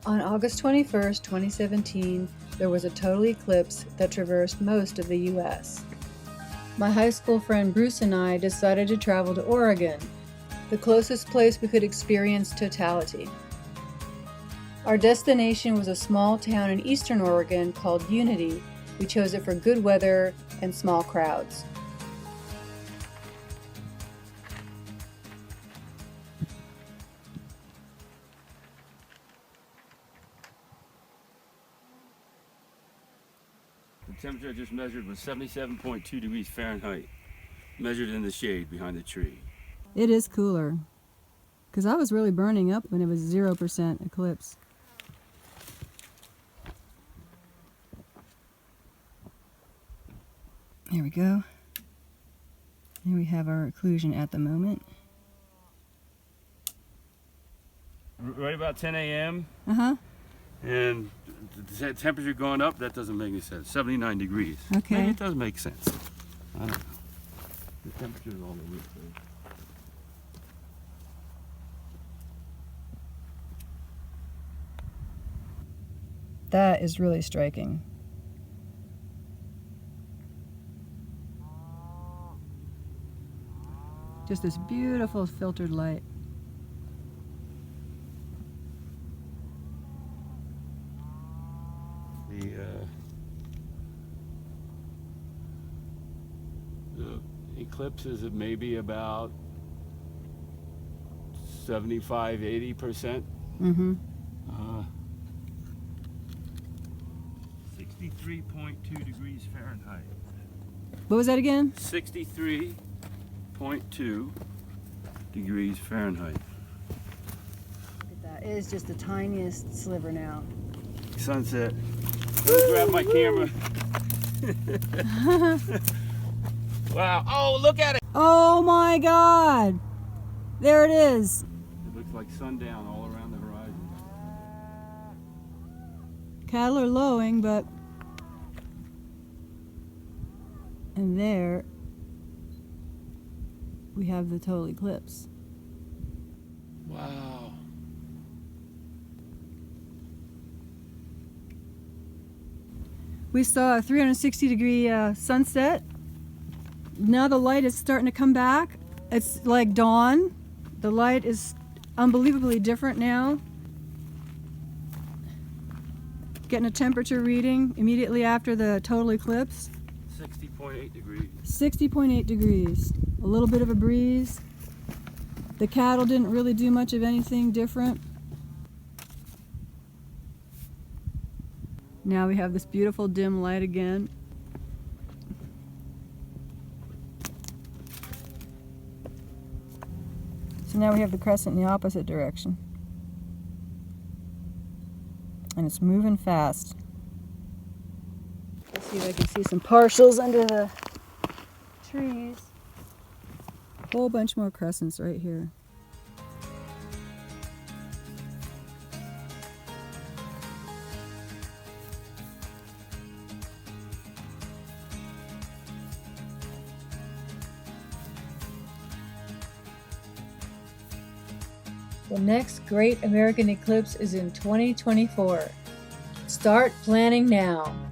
On August 21st, 2017, there was a total eclipse that traversed most of the U.S. My high school friend Bruce and I decided to travel to Oregon, the closest place we could experience totality. Our destination was a small town in eastern Oregon called Unity. We chose it for good weather and small crowds. The temperature I just measured was 77.2 degrees Fahrenheit, measured in the shade behind the tree. It is cooler, because I was really burning up when it was 0% eclipse. There we go. There we have our occlusion at the moment. Right about 10 a.m. Uh-huh. And the temperature going up, that doesn't make any sense. 79 degrees. Okay. Maybe it does make sense. I don't know. The temperature is all over the place. That is really striking. Just this beautiful filtered light. The eclipse is at maybe about 75–80%. Mm-hmm. 63.2 degrees Fahrenheit. What was that again? 63.2 degrees Fahrenheit. Look at that. It is just the tiniest sliver now. Sunset. Let me grab my camera. Wow. Oh, look at it. Oh my God. There it is. It looks like sundown all around the horizon. Cattle are lowing, but... And there we have the total eclipse. Wow. We saw a 360-degree sunset. Now the light is starting to come back. It's like dawn. The light is unbelievably different now. Getting a temperature reading immediately after the total eclipse. 60.8 degrees. 60.8 degrees. A little bit of a breeze. The cattle didn't really do much of anything different. Now we have this beautiful dim light again. So now we have the crescent in the opposite direction. And it's moving fast. Let's see if I can see some partials under the trees. A whole bunch more crescents right here. The next Great American Eclipse is in 2024. Start planning now.